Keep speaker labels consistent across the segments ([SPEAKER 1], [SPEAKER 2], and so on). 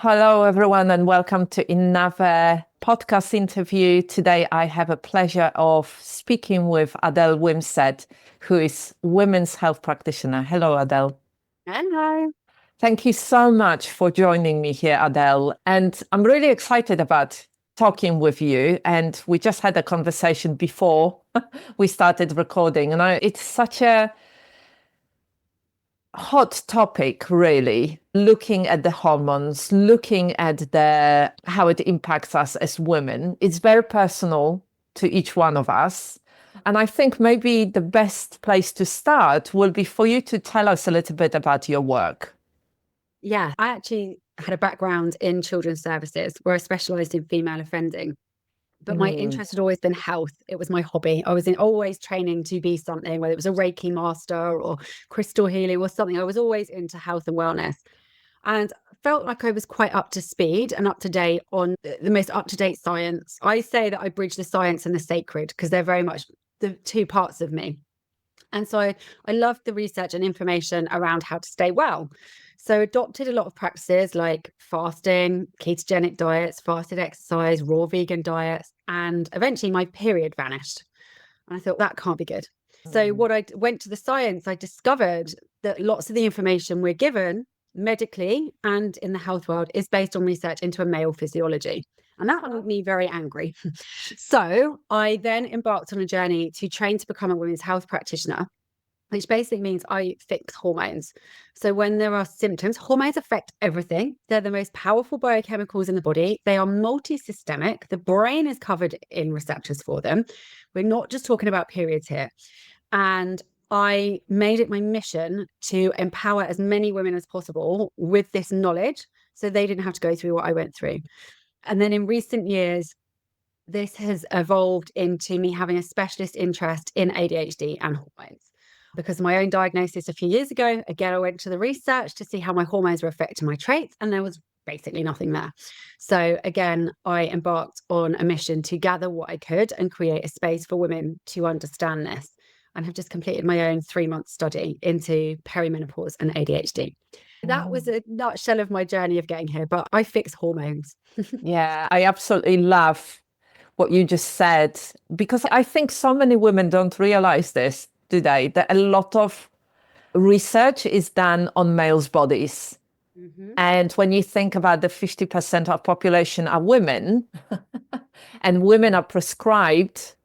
[SPEAKER 1] Hello, everyone, and welcome to another podcast interview. Today, I have a pleasure of speaking with Adele Wimsett, who is women's health practitioner. Hello, Adele.
[SPEAKER 2] Hello.
[SPEAKER 1] Thank you so much for joining me here, Adele. And I'm really excited about talking with you. And we just had a conversation before we started recording. And it's such a hot topic, really, looking at the hormones, looking at how it impacts us as women. It's very personal to each one of us. And I think maybe the best place to start will be for you to tell us a little bit about your work.
[SPEAKER 2] Yeah, I actually had a background in children's services where I specialised in female offending. But my interest had always been health. It was my hobby. I was always training to be something, whether it was a Reiki master or crystal healing or something. I was always into health and wellness. And felt like I was quite up to speed and up to date on the most up-to-date science. I say that I bridge the science and the sacred because they're very much the two parts of me. And so I loved the research and information around how to stay well. So adopted a lot of practices like fasting, ketogenic diets, fasted exercise, raw vegan diets, and eventually my period vanished. And I thought that can't be good. So what I went to the science, I discovered that lots of the information we're given medically and in the health world is based on research into a male physiology. And that made me very angry. So I then embarked on a journey to train to become a women's health practitioner, which basically means I fix hormones. So when there are symptoms, hormones affect everything. They're the most powerful biochemicals in the body. They are multi-systemic. The brain is covered in receptors for them. We're not just talking about periods here. And I made it my mission to empower as many women as possible with this knowledge so they didn't have to go through what I went through. And then in recent years, this has evolved into me having a specialist interest in ADHD and hormones. Because of my own diagnosis a few years ago, again, I went to the research to see how my hormones were affecting my traits, and there was basically nothing there. So again, I embarked on a mission to gather what I could and create a space for women to understand this, and have just completed my own 3-month study into perimenopause and ADHD. That was a nutshell of my journey of getting here, but I fix hormones.
[SPEAKER 1] Yeah, I absolutely love what you just said, because I think so many women don't realize this today, that a lot of research is done on males' bodies. And when you think about the 50% of population are women, and women are prescribed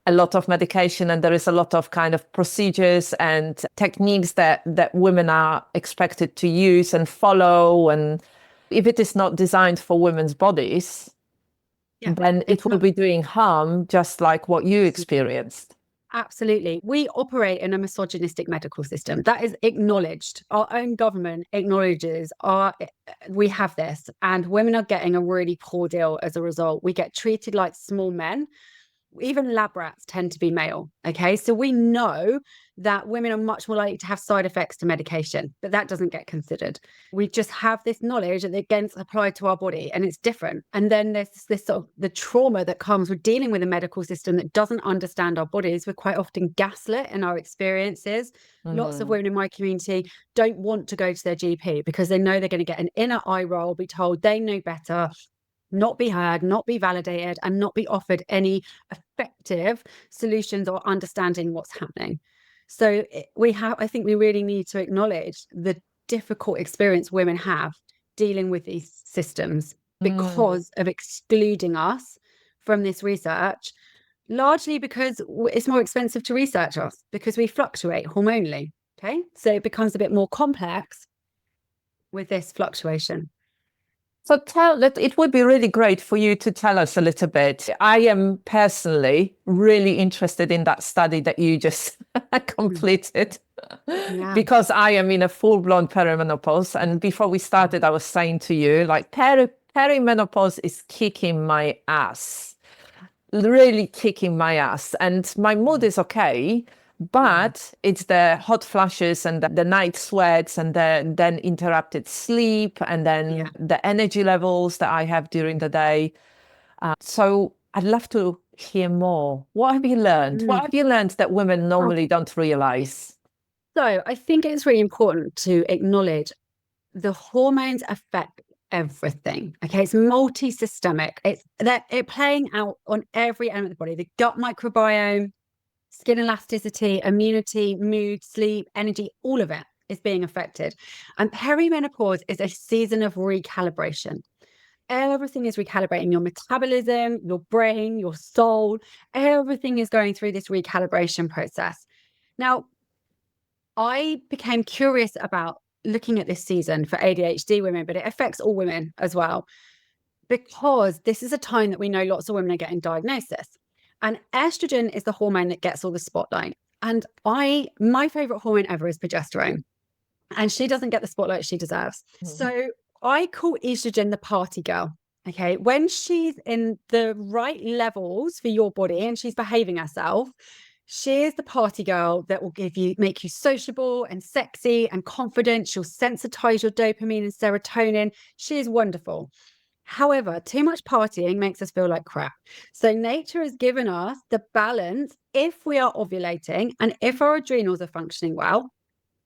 [SPEAKER 1] a lot of medication, and there is a lot of kind of procedures and techniques that women are expected to use and follow. And if it is not designed for women's bodies, then it will be doing harm, just like what you experienced.
[SPEAKER 2] Absolutely. We operate in a misogynistic medical system that is acknowledged. Our own government acknowledges we have this, and women are getting a really poor deal as a result. We get treated like small men. Even lab rats tend to be male. Okay. So we know that women are much more likely to have side effects to medication, but that doesn't get considered. We just have this knowledge that it gets applied to our body and it's different. And then there's this sort of the trauma that comes with dealing with a medical system that doesn't understand our bodies. We're quite often gaslit in our experiences. Lots of women in my community don't want to go to their GP because they know they're going to get an inner eye roll, be told they know better, not be heard, not be validated, and not be offered any effective solutions or understanding what's happening. So I think we really need to acknowledge the difficult experience women have dealing with these systems because of excluding us from this research, largely because it's more expensive to research us because we fluctuate hormonally. Okay. So it becomes a bit more complex with this fluctuation.
[SPEAKER 1] So it would be really great for you to tell us a little bit. I am personally really interested in that study that you just completed, because I am in a full-blown perimenopause. And before we started, I was saying to you, like, perimenopause is kicking my ass, really kicking my ass. And my mood is okay, but it's the hot flashes and the night sweats, and then interrupted sleep, and then the energy levels that I have during the day. So I'd love to hear more. What have you learned? What have you learned that women normally don't realize?
[SPEAKER 2] So I think it's really important to acknowledge the hormones affect everything. Okay, it's multi-systemic. It's that it playing out on every element of the body: the gut microbiome, skin elasticity, immunity, mood, sleep, energy, all of it is being affected. And perimenopause is a season of recalibration. Everything is recalibrating: your metabolism, your brain, your soul. Everything is going through this recalibration process. Now, I became curious about looking at this season for ADHD women, but it affects all women as well, because this is a time that we know lots of women are getting diagnosis. And estrogen is the hormone that gets all the spotlight. And my favorite hormone ever is progesterone. And she doesn't get the spotlight she deserves. So I call estrogen the party girl. Okay. When she's in the right levels for your body and she's behaving herself, she is the party girl that will make you sociable and sexy and confident. She'll sensitize your dopamine and serotonin. She is wonderful. However, too much partying makes us feel like crap. So nature has given us the balance, if we are ovulating and if our adrenals are functioning well,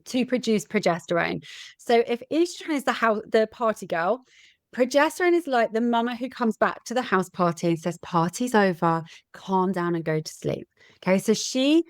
[SPEAKER 2] to produce progesterone. So if estrogen is the party girl, progesterone is like the mama who comes back to the house party and says, party's over, calm down and go to sleep. Okay, so she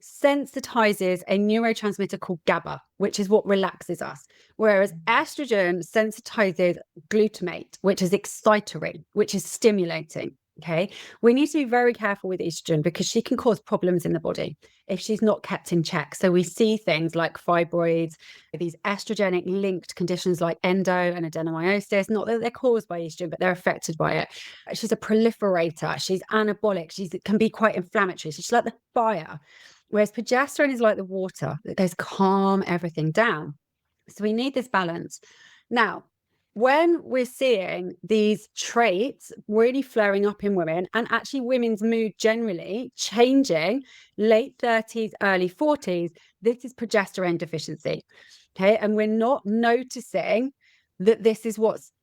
[SPEAKER 2] sensitizes a neurotransmitter called GABA, which is what relaxes us. Whereas estrogen sensitizes glutamate, which is excitatory, which is stimulating. Okay, we need to be very careful with estrogen because she can cause problems in the body if she's not kept in check. So we see things like fibroids, these estrogenic linked conditions like endo and adenomyosis, not that they're caused by estrogen, but they're affected by it. She's a proliferator, she's anabolic, she can be quite inflammatory. So she's like the fire, whereas progesterone is like the water that goes calm everything down. So we need this balance. Now, when we're seeing these traits really flaring up in women, and actually women's mood generally changing late 30s, early 40s, this is progesterone deficiency. Okay. And we're not noticing that this is what's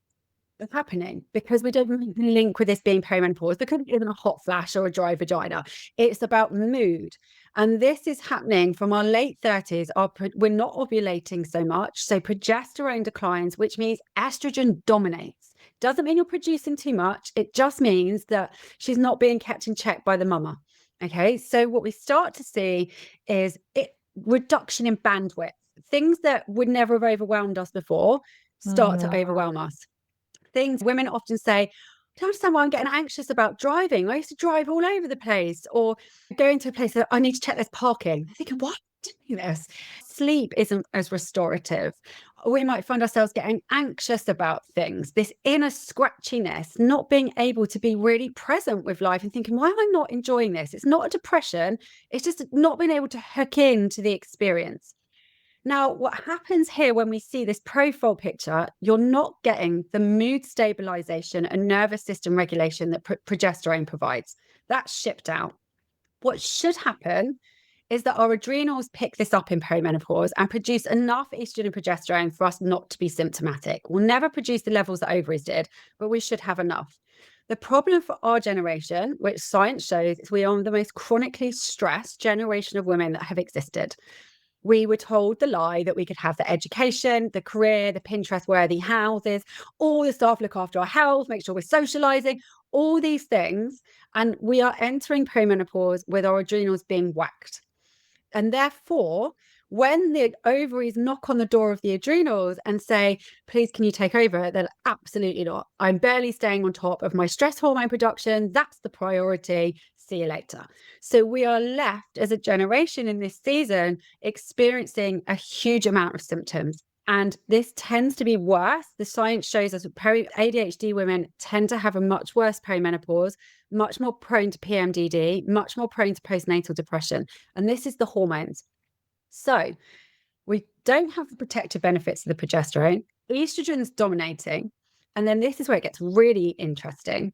[SPEAKER 2] happening because we don't link with this being perimenopause, because it isn't a hot flash or a dry vagina. It's about mood. And this is happening from our late 30s. We're not ovulating so much. So progesterone declines, which means estrogen dominates. Doesn't mean you're producing too much. It just means that she's not being kept in check by the mama. Okay. So what we start to see is reduction in bandwidth. Things that would never have overwhelmed us before start to overwhelm us. Things women often say, I don't understand why I'm getting anxious about driving. I used to drive all over the place, or going to a place that I need to check there's parking. I'm thinking, why am I doing this? Sleep isn't as restorative. We might find ourselves getting anxious about things, this inner scratchiness, not being able to be really present with life and thinking, why am I not enjoying this? It's not a depression. It's just not being able to hook into the experience. Now, what happens here when we see this profile picture, you're not getting the mood stabilization and nervous system regulation that progesterone provides. That's shipped out. What should happen is that our adrenals pick this up in perimenopause and produce enough estrogen and progesterone for us not to be symptomatic. We'll never produce the levels that ovaries did, but we should have enough. The problem for our generation, which science shows, is we are the most chronically stressed generation of women that have existed. We were told the lie that we could have the education, the career, the Pinterest-worthy houses, all the stuff, look after our health, make sure we're socializing, all these things. And we are entering perimenopause with our adrenals being whacked. And therefore, when the ovaries knock on the door of the adrenals and say, please, can you take over? They're absolutely not. I'm barely staying on top of my stress hormone production. That's the priority. See you later. So we are left as a generation in this season experiencing a huge amount of symptoms. And this tends to be worse. The science shows us ADHD women tend to have a much worse perimenopause, much more prone to PMDD, much more prone to postnatal depression. And this is the hormones. So we don't have the protective benefits of the progesterone. Estrogen's dominating. And then this is where it gets really interesting,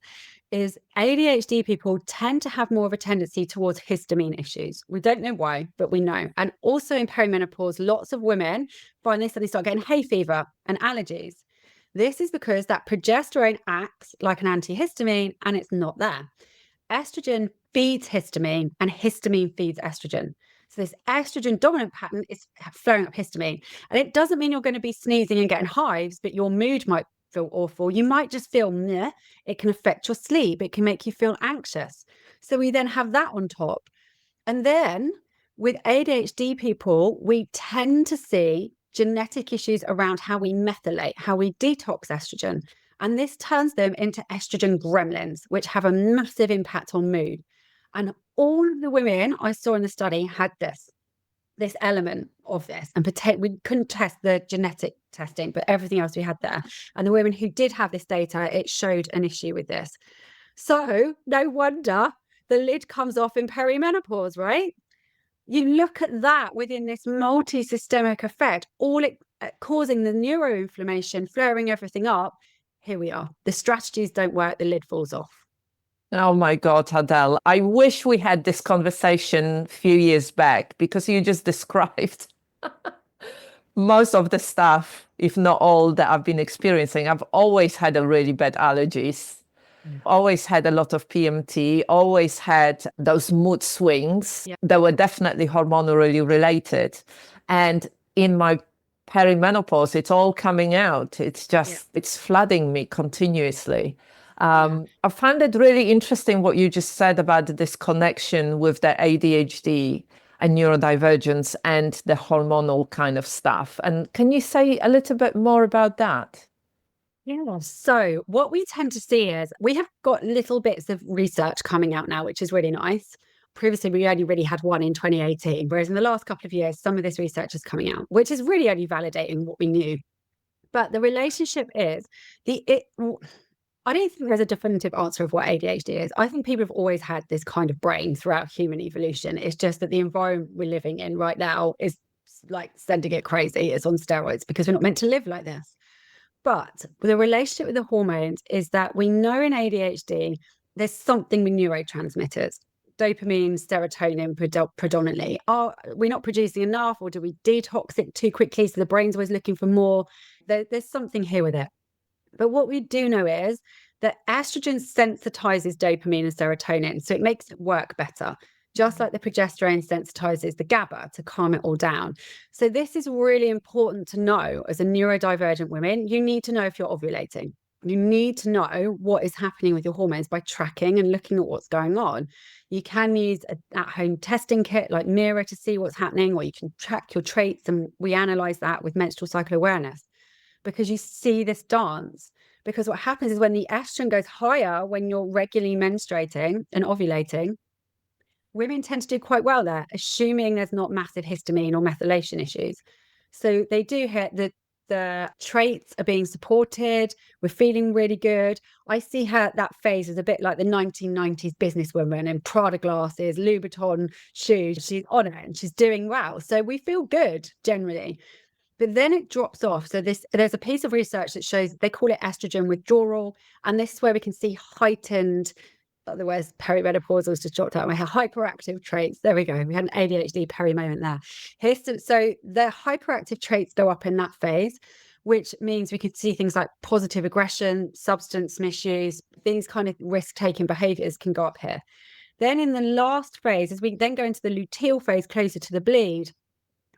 [SPEAKER 2] is ADHD people tend to have more of a tendency towards histamine issues. We don't know why, but we know. And also in perimenopause, lots of women find this, that they start getting hay fever and allergies. This is because that progesterone acts like an antihistamine and it's not there. Estrogen feeds histamine and histamine feeds estrogen. So this estrogen dominant pattern is flaring up histamine. And it doesn't mean you're going to be sneezing and getting hives, but your mood might feel awful. You might just feel meh. It can affect your sleep. It can make you feel anxious. So we then have that on top. And then with ADHD people, we tend to see genetic issues around how we methylate, how we detox estrogen. And this turns them into estrogen gremlins, which have a massive impact on mood. And all of the women I saw in the study had this element of this. And we couldn't test the genetic testing, but everything else we had there. And the women who did have this data, it showed an issue with this. So no wonder the lid comes off in perimenopause, right? You look at that within this multi-systemic effect, all it causing the neuroinflammation, flaring everything up. Here we are. The strategies don't work, the lid falls off.
[SPEAKER 1] Oh my God, Adele, I wish we had this conversation a few years back, because you just described most of the stuff, if not all, that I've been experiencing. I've always had a really bad allergies. Always had a lot of PMT, always had those mood swings that were definitely hormonally related. And in my perimenopause, it's all coming out. It's just, it's flooding me continuously. I found it really interesting what you just said about this connection with the ADHD and neurodivergence and the hormonal kind of stuff. And can you say a little bit more about that?
[SPEAKER 2] Yeah. So what we tend to see is we have got little bits of research coming out now, which is really nice. Previously, we only really had one in 2018, whereas in the last couple of years, some of this research is coming out, which is really only validating what we knew. But the relationship is I don't think there's a definitive answer of what ADHD is. I think people have always had this kind of brain throughout human evolution. It's just that the environment we're living in right now is like sending it crazy. It's on steroids because we're not meant to live like this. But the relationship with the hormones is that we know in ADHD, there's something with neurotransmitters, dopamine, serotonin predominantly. Are we not producing enough, or do we detox it too quickly? So the brain's always looking for more. There's something here with it. But what we do know is that estrogen sensitizes dopamine and serotonin, so it makes it work better. Just like the progesterone sensitizes the GABA to calm it all down. So this is really important to know as a neurodivergent woman. You need to know if you're ovulating. You need to know what is happening with your hormones by tracking and looking at what's going on. You can use an at-home testing kit like Mirror to see what's happening, or you can track your traits, and we analyze that with menstrual cycle awareness, because you see this dance. Because what happens is when the estrogen goes higher, when you're regularly menstruating and ovulating, women tend to do quite well there, assuming there's not massive histamine or methylation issues. So they do hit the traits are being supported. We're feeling really good. I see her, that phase is a bit like the 1990s businesswoman in Prada glasses, Louboutin shoes. She's on it and she's doing well. So we feel good generally. But then it drops off. So there's a piece of research that shows, they call it estrogen withdrawal. And this is where we can see heightened, otherwise perimenopause was just dropped out of my head, hyperactive traits. There we go. We had an ADHD peri moment there. So the hyperactive traits go up in that phase, which means we could see things like positive aggression, substance misuse, these kind of risk-taking behaviors can go up here. Then in the last phase, as we then go into the luteal phase closer to the bleed,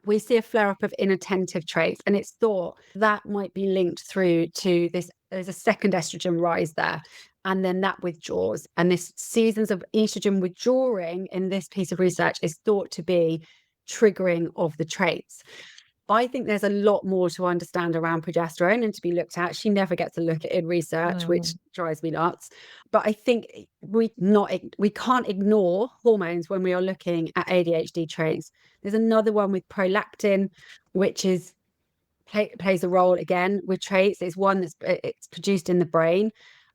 [SPEAKER 2] we see a flare-up of inattentive traits, and it's thought that might be linked through to this. There's a second estrogen rise there, and then that withdraws. And this seasons of estrogen withdrawing in this piece of research is thought to be triggering of the traits. I think there's a lot more to understand around progesterone and to be looked at. She never gets a look at in research, which drives me nuts. But I think we can't ignore hormones when we are looking at ADHD traits. There's another one with prolactin, which plays a role again with traits. It's one it's produced in the brain,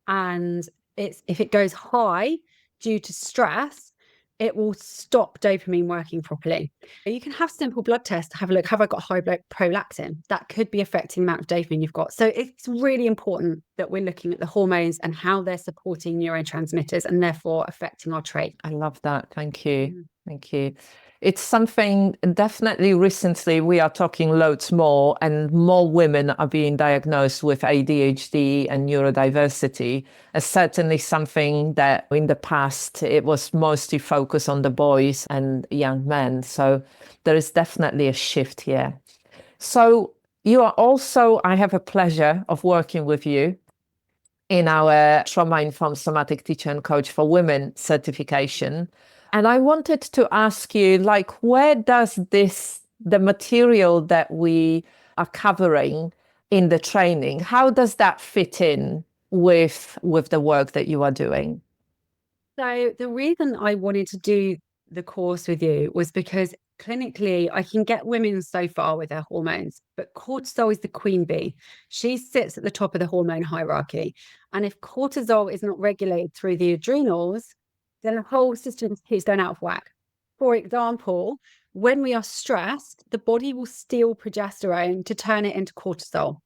[SPEAKER 2] and if it goes high due to stress, it will stop dopamine working properly. You can have simple blood tests to have a look. Have I got high prolactin? That could be affecting the amount of dopamine you've got. So it's really important that we're looking at the hormones and how they're supporting neurotransmitters and therefore affecting our trait.
[SPEAKER 1] I love that. Thank you. Thank you. It's something definitely recently we are talking loads more, and more women are being diagnosed with ADHD and neurodiversity. It's certainly something that in the past it was mostly focused on the boys and young men. So there is definitely a shift here. So You are also, I have a pleasure of working with you in our trauma-informed somatic teacher and coach for women certification. And I wanted to ask you, like, where does the material that we are covering in the training, how does that fit in with the work that you are doing?
[SPEAKER 2] So the reason I wanted to do the course with you was because clinically I can get women so far with their hormones, but cortisol is the queen bee. She sits at the top of the hormone hierarchy. And if cortisol is not regulated through the adrenals, then the whole system is going out of whack. For example, when we are stressed, the body will steal progesterone to turn it into cortisol.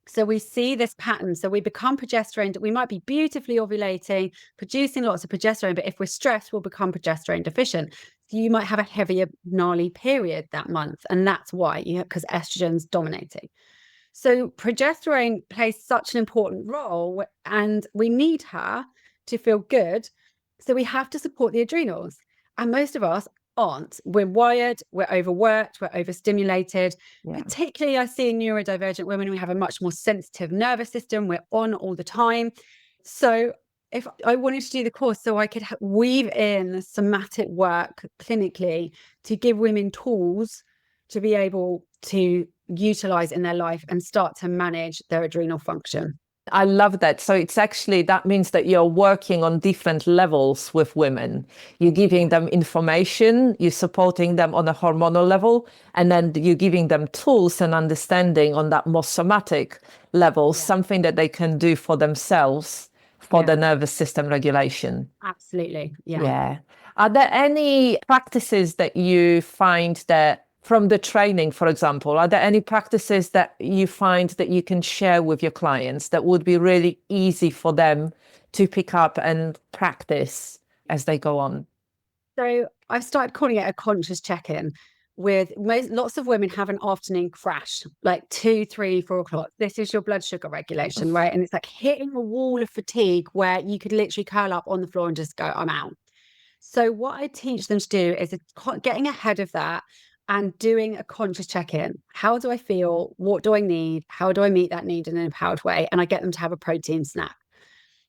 [SPEAKER 2] So we see this pattern. So we become progesterone. We might be beautifully ovulating, producing lots of progesterone, but if we're stressed, we'll become progesterone deficient. So you might have a heavier, gnarly period that month. And that's why, because estrogen's dominating. So progesterone plays such an important role, and we need her to feel good. So we have to support the adrenals. And most of us aren't. We're wired, we're overworked, we're overstimulated.
[SPEAKER 1] Yeah.
[SPEAKER 2] Particularly, I see in neurodivergent women, we have a much more sensitive nervous system. We're on all the time. So if I wanted to do the course so I could weave in somatic work clinically to give women tools to be able to utilize in their life and start to manage their adrenal function.
[SPEAKER 1] I love that. So it's actually, that means that you're working on different levels with women. You're giving them information, you're supporting them on a hormonal level, and then you're giving them tools and understanding on that more somatic level, something that they can do for themselves for the nervous system regulation.
[SPEAKER 2] Absolutely.
[SPEAKER 1] Yeah. Are there any practices that you find that from the training, for example, are there any practices that you find that you can share with your clients that would be really easy for them to pick up and practice as they go on?
[SPEAKER 2] So I've started calling it a conscious check-in with lots of women have an afternoon crash, like 2, 3, 4 o'clock. This is your blood sugar regulation, right? And it's like hitting a wall of fatigue where you could literally curl up on the floor and just go, I'm out. So what I teach them to do is getting ahead of that and doing a conscious check-in. How do I feel? What do I need? How do I meet that need in an empowered way? And I get them to have a protein snack.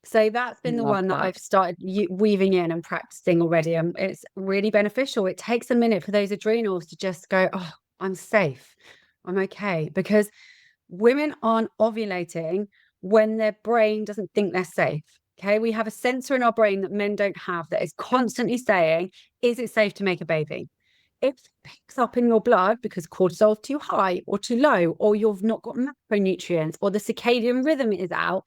[SPEAKER 2] So that's been the one that I've started weaving in and practicing already. And it's really beneficial. It takes a minute for those adrenals to just go, oh, I'm safe. I'm okay. Because women aren't ovulating when their brain doesn't think they're safe. Okay. We have a sensor in our brain that men don't have that is constantly saying, is it safe to make a baby? If it picks up in your blood because cortisol is too high or too low, or you've not got macronutrients, or the circadian rhythm is out,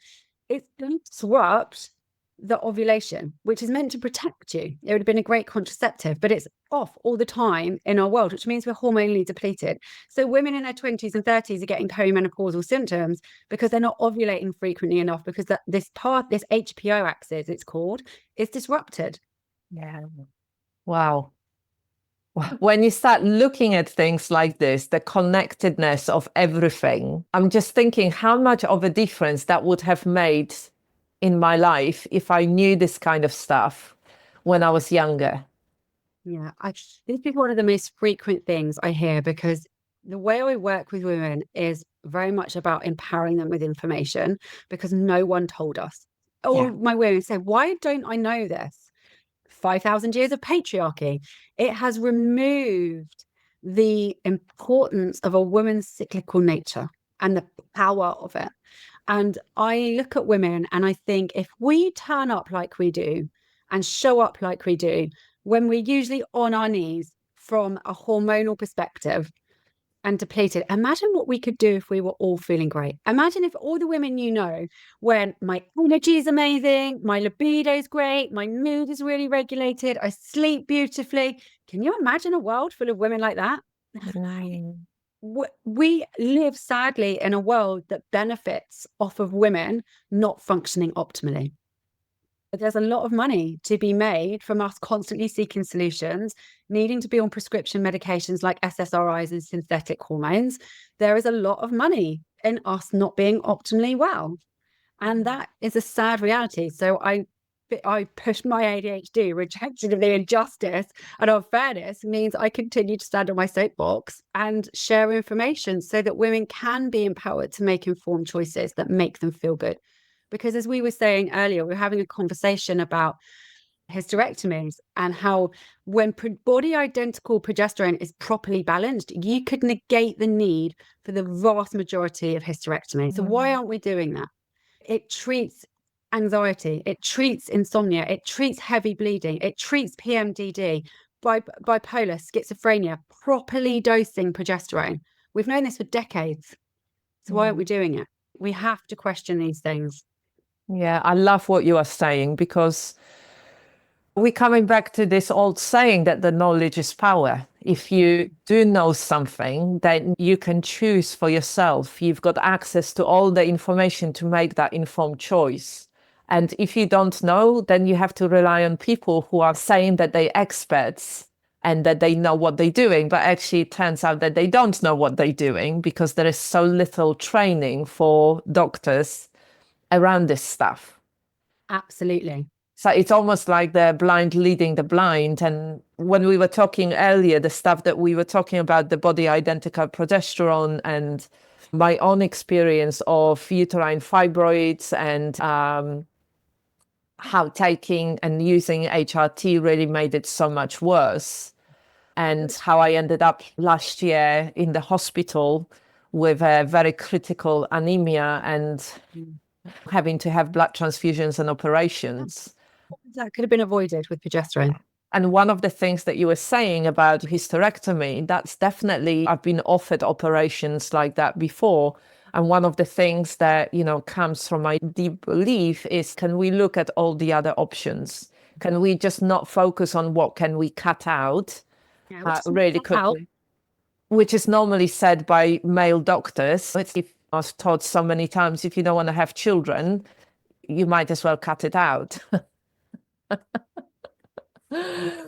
[SPEAKER 2] it's going to disrupt the ovulation, which is meant to protect you. It would have been a great contraceptive, but it's off all the time in our world, which means we're hormonally depleted. So women in their 20s and 30s are getting perimenopausal symptoms because they're not ovulating frequently enough, because this HPO axis, it's called, is disrupted.
[SPEAKER 1] Yeah. Wow. When you start looking at things like this, the connectedness of everything, I'm just thinking how much of a difference that would have made in my life if I knew this kind of stuff when I was younger.
[SPEAKER 2] Yeah, this is one of the most frequent things I hear, because the way I work with women is very much about empowering them with information, because no one told us. All my women say, why don't I know this? 5,000 years of patriarchy. It has removed the importance of a woman's cyclical nature and the power of it. And I look at women and I think, if we turn up like we do and show up like we do, when we're usually on our knees from a hormonal perspective and depleted, imagine what we could do if we were all feeling great. Imagine if all the women when my energy is amazing, my libido is great, my mood is really regulated, I sleep beautifully. Can you imagine a world full of women like that? We live sadly in a world that benefits off of women not functioning optimally. But there's a lot of money to be made from us constantly seeking solutions, needing to be on prescription medications like SSRIs and synthetic hormones. There is a lot of money in us not being optimally well. And that is a sad reality. So I I pushed my ADHD, rejection of the injustice and unfairness means I continue to stand on my soapbox and share information so that women can be empowered to make informed choices that make them feel good. Because as we were saying earlier, we were having a conversation about hysterectomies and how when body identical progesterone is properly balanced, you could negate the need for the vast majority of hysterectomy. So why aren't we doing that? It treats anxiety, it treats insomnia, it treats heavy bleeding, it treats PMDD, bipolar, schizophrenia, properly dosing progesterone. We've known this for decades. So why aren't we doing it? We have to question these things.
[SPEAKER 1] Yeah, I love what you are saying, because we're coming back to this old saying that the knowledge is power. If you do know something, then you can choose for yourself. You've got access to all the information to make that informed choice. And if you don't know, then you have to rely on people who are saying that they're experts and that they know what they're doing. But actually, it turns out that they don't know what they're doing, because there is so little training for doctors around this stuff.
[SPEAKER 2] Absolutely.
[SPEAKER 1] So it's almost like the blind leading the blind. And when we were talking earlier, the stuff that we were talking about, the body identical progesterone and my own experience of uterine fibroids and how taking and using HRT really made it so much worse. And how I ended up last year in the hospital with a very critical anemia and having to have blood transfusions and operations.
[SPEAKER 2] That could have been avoided with progesterone.
[SPEAKER 1] And one of the things that you were saying about hysterectomy, that's definitely, I've been offered operations like that before. And one of the things that, comes from my deep belief is, can we look at all the other options? Can we just not focus on what can we cut out really quickly? Which is normally said by male doctors. I was taught so many times, if you don't want to have children, you might as well cut it out. I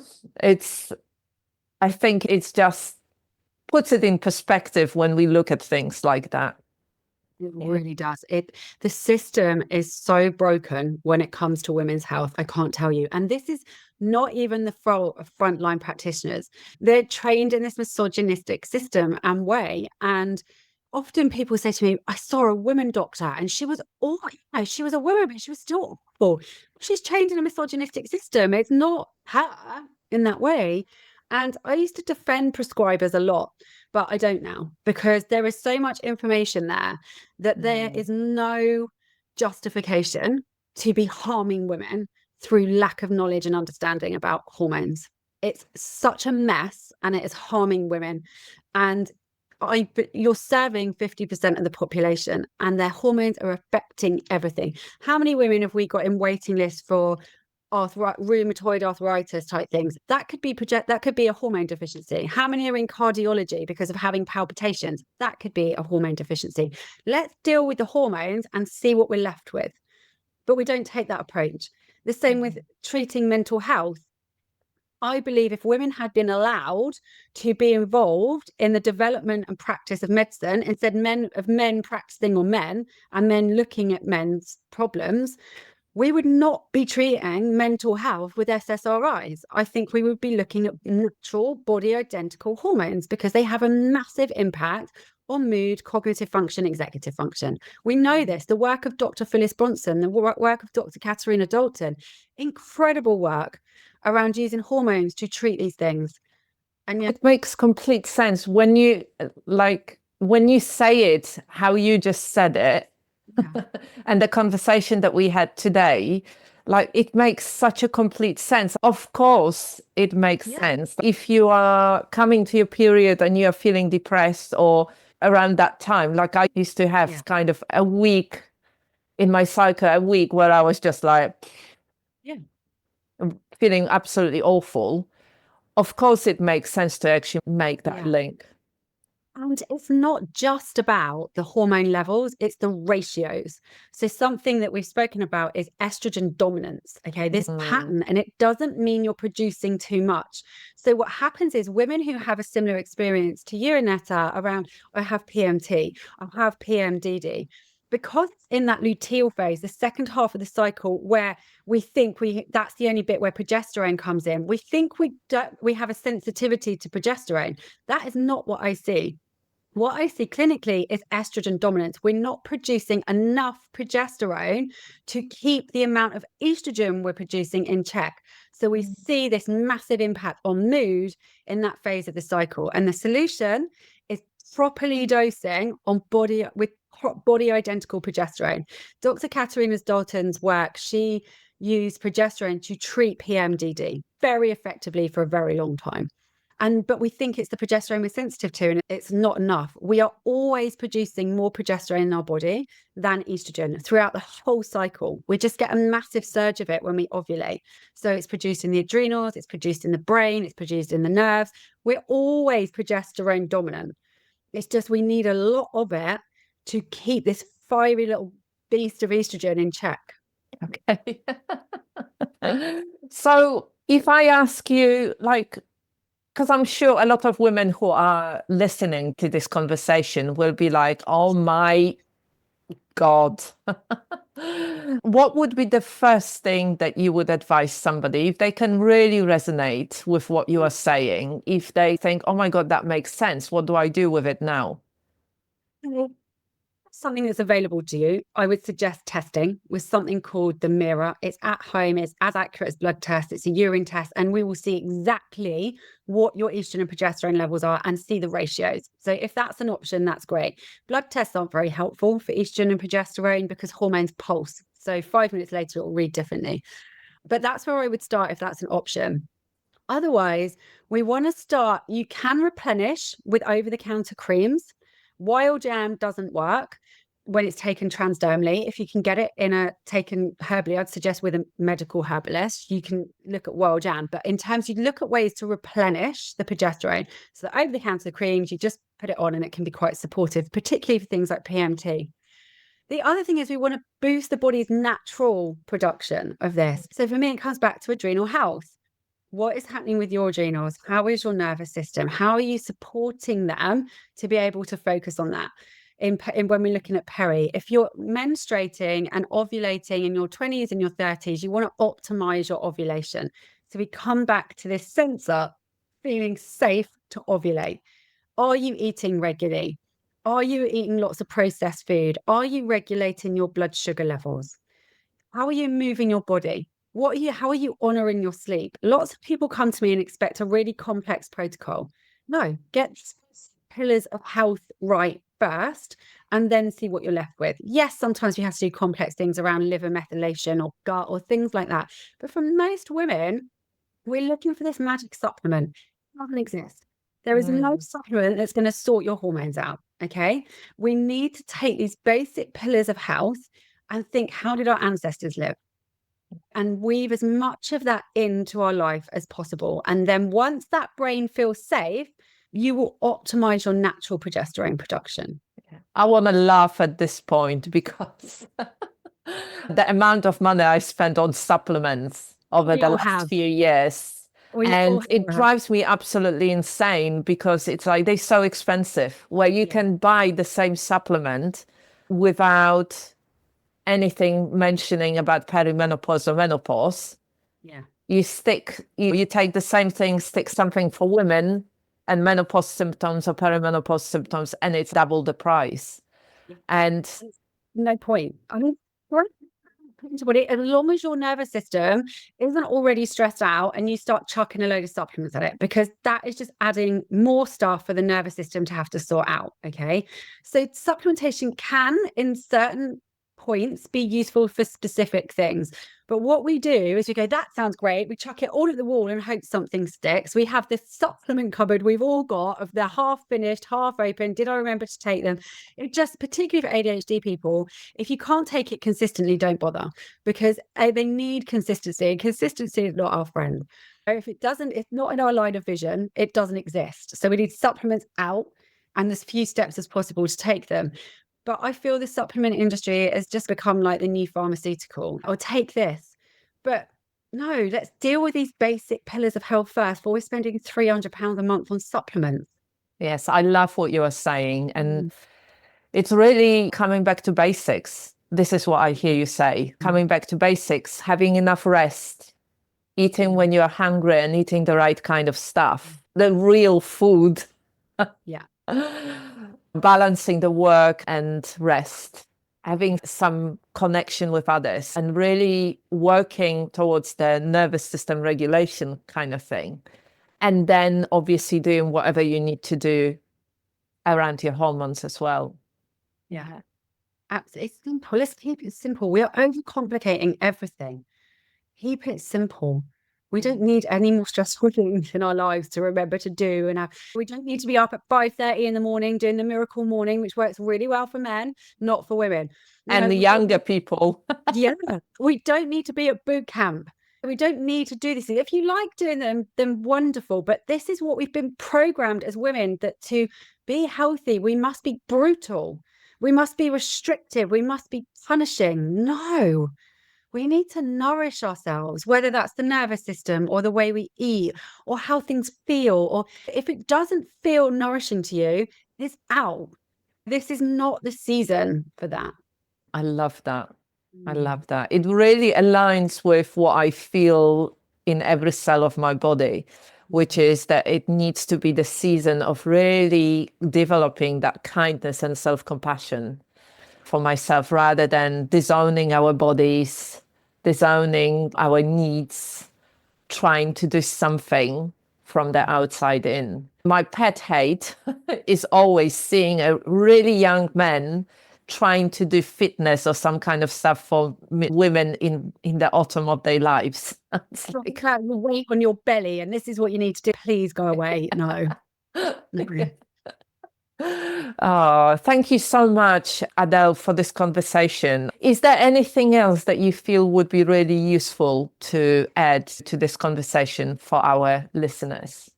[SPEAKER 1] think it's just puts it in perspective when we look at things like that.
[SPEAKER 2] It really does. The system is so broken when it comes to women's health. I can't tell you. And this is not even the fault of frontline practitioners. They're trained in this misogynistic system and way. And often people say to me, I saw a woman doctor and she was she was a woman, but she was still awful. She's trained in a misogynistic system. It's not her in that way. And I used to defend prescribers a lot, but I don't now, because there is so much information there that there is no justification to be harming women through lack of knowledge and understanding about hormones. It's such a mess and it is harming women. And you're serving 50% of the population and their hormones are affecting everything. How many women have we got in waiting lists for rheumatoid arthritis type things? That could be a hormone deficiency. How many are in cardiology because of having palpitations? That could be a hormone deficiency. Let's deal with the hormones and see what we're left with. But we don't take that approach. The same with treating mental health. I believe if women had been allowed to be involved in the development and practice of medicine, instead of men practicing on men and men looking at men's problems, we would not be treating mental health with SSRIs. I think we would be looking at natural body identical hormones, because they have a massive impact on mood, cognitive function, executive function. We know this. The work of Dr. Phyllis Bronson, the work of Dr. Katarina Dalton, incredible work around using hormones to treat these things. And
[SPEAKER 1] it makes complete sense when you say it how you just said it. Yeah. And the conversation that we had today, it makes such a complete sense. Of course, it makes sense. If you are coming to your period and you're feeling depressed, or around that time, I used to have kind of a week in my cycle, where I was just feeling absolutely awful. Of course, it makes sense to actually make that link.
[SPEAKER 2] And it's not just about the hormone levels, it's the ratios. So something that we've spoken about is estrogen dominance, okay, this pattern, and it doesn't mean you're producing too much. So what happens is women who have a similar experience to you, Annetta, around, I have PMT, I have PMDD, because in that luteal phase, the second half of the cycle, where we think that's the only bit where progesterone comes in, we think we have a sensitivity to progesterone. That is not what I see. What I see clinically is estrogen dominance. We're not producing enough progesterone to keep the amount of estrogen we're producing in check. So we see this massive impact on mood in that phase of the cycle. And the solution is properly dosing on body identical progesterone. Dr. Katerina Dalton's work, she used progesterone to treat PMDD very effectively for a very long time. But we think it's the progesterone we're sensitive to, and it's not enough. We are always producing more progesterone in our body than estrogen throughout the whole cycle. We just get a massive surge of it when we ovulate. So it's produced in the adrenals, it's produced in the brain, it's produced in the nerves. We're always progesterone dominant. It's just we need a lot of it to keep this fiery little beast of estrogen in check.
[SPEAKER 1] Okay. So if I ask you, like, because I'm sure a lot of women who are listening to this conversation will be like, oh my God. What would be the first thing that you would advise somebody if they can really resonate with what you are saying? If they think, oh my God, that makes sense. What do I do with it now?
[SPEAKER 2] Something that's available to you, I would suggest testing with something called the mirror. It's at home, it's as accurate as blood tests, it's a urine test, and we will see exactly what your estrogen and progesterone levels are and see the ratios. So if that's an option, that's great. Blood tests aren't very helpful for estrogen and progesterone because hormones pulse. So 5 minutes later, it will read differently. But that's where I would start if that's an option. Otherwise, we want to start, you can replenish with over-the-counter creams. Wild jam doesn't work when it's taken transdermally. If you can get it taken herbally, I'd suggest with a medical herbalist, you can look at wild jam. But in terms, you look at ways to replenish the progesterone. So the over-the-counter creams, you just put it on and it can be quite supportive, particularly for things like PMT. The other thing is we want to boost the body's natural production of this. So for me, it comes back to adrenal health. What is happening with your adrenals? How is your nervous system? How are you supporting them to be able to focus on that? In when we're looking at peri, if you're menstruating and ovulating in your 20s and your 30s, you want to optimize your ovulation. So we come back to this sensor, feeling safe to ovulate. Are you eating regularly? Are you eating lots of processed food? Are you regulating your blood sugar levels? How are you moving your body? How are you honoring your sleep? Lots of people come to me and expect a really complex protocol. No, get pillars of health right first and then see what you're left with. Yes, sometimes we have to do complex things around liver methylation or gut or things like that. But for most women, we're looking for this magic supplement. It doesn't exist. There is no supplement that's going to sort your hormones out. Okay. We need to take these basic pillars of health and think, how did our ancestors live? And weave as much of that into our life as possible. And then once that brain feels safe, you will optimize your natural progesterone production.
[SPEAKER 1] I want to laugh at this point because the amount of money I spent on supplements over the last few years. And it drives me absolutely insane because it's like they're so expensive, where you can buy the same supplement without anything mentioning about perimenopause or menopause.
[SPEAKER 2] Yeah.
[SPEAKER 1] You take the same thing, stick something for women and menopause symptoms or perimenopause symptoms, and it's double the price. And
[SPEAKER 2] no point. I mean, as long as your nervous system isn't already stressed out and you start chucking a load of supplements at it, because that is just adding more stuff for the nervous system to have to sort out. Okay. So supplementation can, in certain points, be useful for specific things. But what we do is we go, that sounds great. We chuck it all at the wall and hope something sticks. We have this supplement cupboard we've all got of the half finished, half open. Did I remember to take them? It just, particularly for ADHD people, if you can't take it consistently, don't bother, because they need consistency. Consistency is not our friend. If it's not in our line of vision, it doesn't exist. So we need supplements out and as few steps as possible to take them. But I feel the supplement industry has just become like the new pharmaceutical. I'll take this. But no, let's deal with these basic pillars of health first before we're spending £300 a month on supplements.
[SPEAKER 1] Yes, I love what you are saying. And It's really coming back to basics. This is what I hear you say. Coming back to basics, having enough rest, eating when you're hungry and eating the right kind of stuff, the real food.
[SPEAKER 2] Yeah.
[SPEAKER 1] Balancing the work and rest, having some connection with others, and really working towards the nervous system regulation kind of thing. And then obviously doing whatever you need to do around your hormones as well.
[SPEAKER 2] Yeah. Absolutely. It's simple. Let's keep it simple. We are overcomplicating everything. Keep it simple. We don't need any more stressful things in our lives to remember to do. And we don't need to be up at 5:30 in the morning doing the miracle morning, which works really well for men, not for women.
[SPEAKER 1] And the younger people.
[SPEAKER 2] Yeah. We don't need to be at boot camp. We don't need to do these things. If you like doing them, then wonderful. But this is what we've been programmed as women, that to be healthy, we must be brutal. We must be restrictive. We must be punishing. No. We need to nourish ourselves, whether that's the nervous system or the way we eat or how things feel. Or if it doesn't feel nourishing to you, it's out. This is not the season for that.
[SPEAKER 1] I love that. I love that. It really aligns with what I feel in every cell of my body, which is that it needs to be the season of really developing that kindness and self-compassion for myself, rather than disowning our bodies, disowning our needs, trying to do something from the outside in. My pet hate is always seeing a really young man trying to do fitness or some kind of stuff for women in the autumn of their lives. It's
[SPEAKER 2] like weight on your belly and this is what you need to do. Please go away. No.
[SPEAKER 1] Oh, thank you so much, Adele, for this conversation. Is there anything else that you feel would be really useful to add to this conversation for our listeners?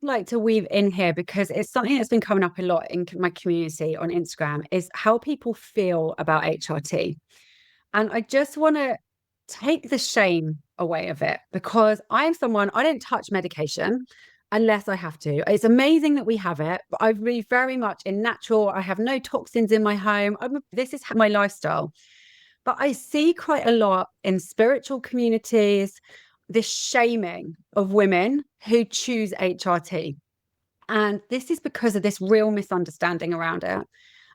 [SPEAKER 2] Like to weave in here, because it's something that's been coming up a lot in my community on Instagram, is how people feel about HRT. And I just want to take the shame away of it, because I'm someone, I don't touch medication unless I have to. It's amazing that we have it, but I really very much in natural. I have no toxins in my home. This is my lifestyle. But I see quite a lot in spiritual communities, this shaming of women who choose HRT. And this is because of this real misunderstanding around it.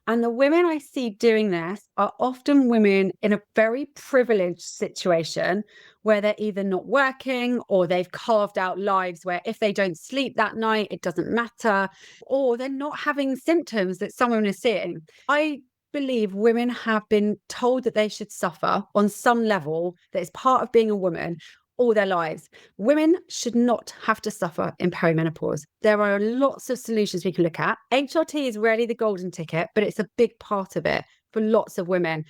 [SPEAKER 2] And the women I see doing this are often women in a very privileged situation where they're either not working, or they've carved out lives where if they don't sleep that night, it doesn't matter, or they're not having symptoms that someone is seeing. I believe women have been told that they should suffer on some level that is part of being a woman all their lives. Women should not have to suffer in perimenopause. There are lots of solutions we can look at. HRT is rarely the golden ticket, but it's a big part of it for lots of women.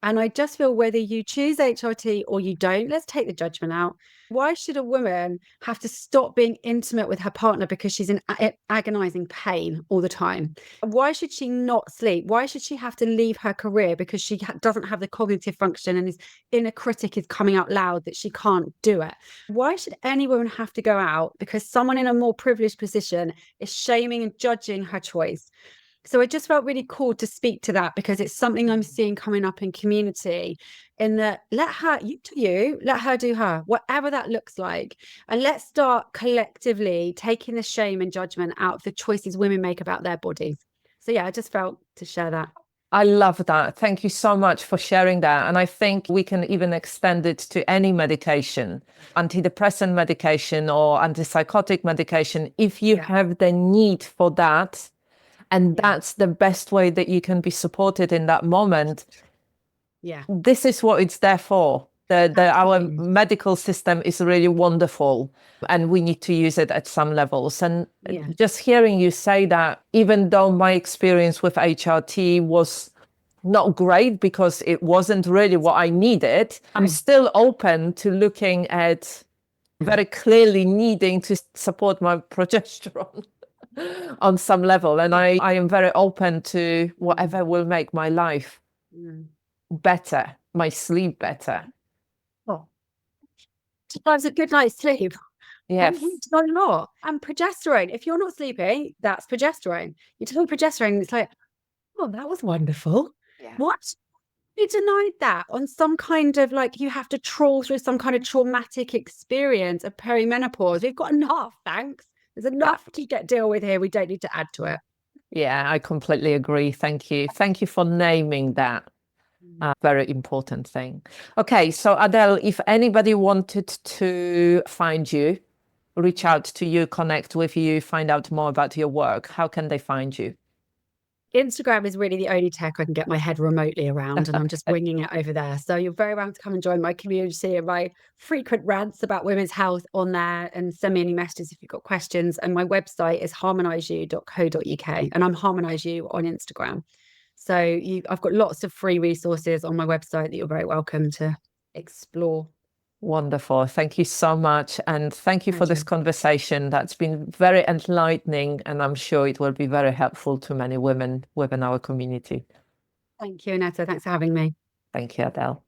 [SPEAKER 2] And I just feel whether you choose HRT or you don't, let's take the judgment out. Why should a woman have to stop being intimate with her partner because she's in agonizing pain all the time? Why should she not sleep? Why should she have to leave her career because she doesn't have the cognitive function and his inner critic is coming out loud that she can't do it? Why should any woman have to go out because someone in a more privileged position is shaming and judging her choice? So it just felt really cool to speak to that, because it's something I'm seeing coming up in community, in that let her do her, whatever that looks like. And let's start collectively taking the shame and judgment out of the choices women make about their bodies. So yeah, I just felt to share that.
[SPEAKER 1] I love that. Thank you so much for sharing that. And I think we can even extend it to any medication, antidepressant medication or antipsychotic medication, if you have the need for that. And that's the best way that you can be supported in that moment.
[SPEAKER 2] Yeah.
[SPEAKER 1] This is what it's there for. Our medical system is really wonderful, and we need to use it at some levels. And just hearing you say that, even though my experience with HRT was not great because it wasn't really what I needed, I'm still open to looking at very clearly needing to support my progesterone on some level. And I am very open to whatever will make my life better, my sleep better.
[SPEAKER 2] Oh, sometimes a good night's sleep.
[SPEAKER 1] Yes.
[SPEAKER 2] It's not a lot. And progesterone, if you're not sleeping, that's progesterone. You take progesterone, it's like, Oh, that was wonderful.
[SPEAKER 1] Yeah.
[SPEAKER 2] What? You denied that on some kind of like you have to trawl through some kind of traumatic experience of perimenopause. We've got enough, thanks. There's enough to deal with here. We don't need to add to it.
[SPEAKER 1] Yeah, I completely agree. Thank you. Thank you for naming that. Very important thing. Okay, so Adele, if anybody wanted to find you, reach out to you, connect with you, find out more about your work, how can they find you?
[SPEAKER 2] Instagram is really the only tech I can get my head remotely around, and I'm just winging it over there. So you're very welcome to come and join my community and my frequent rants about women's health on there, and send me any messages if you've got questions. And my website is harmoniseyou.co.uk, and I'm Harmonise You on Instagram. So I've got lots of free resources on my website that you're very welcome to explore.
[SPEAKER 1] Wonderful. Thank you so much. And thank you for this conversation. That's been very enlightening, and I'm sure it will be very helpful to many women within our community.
[SPEAKER 2] Thank you, Annetta. Thanks for having me.
[SPEAKER 1] Thank you, Adele.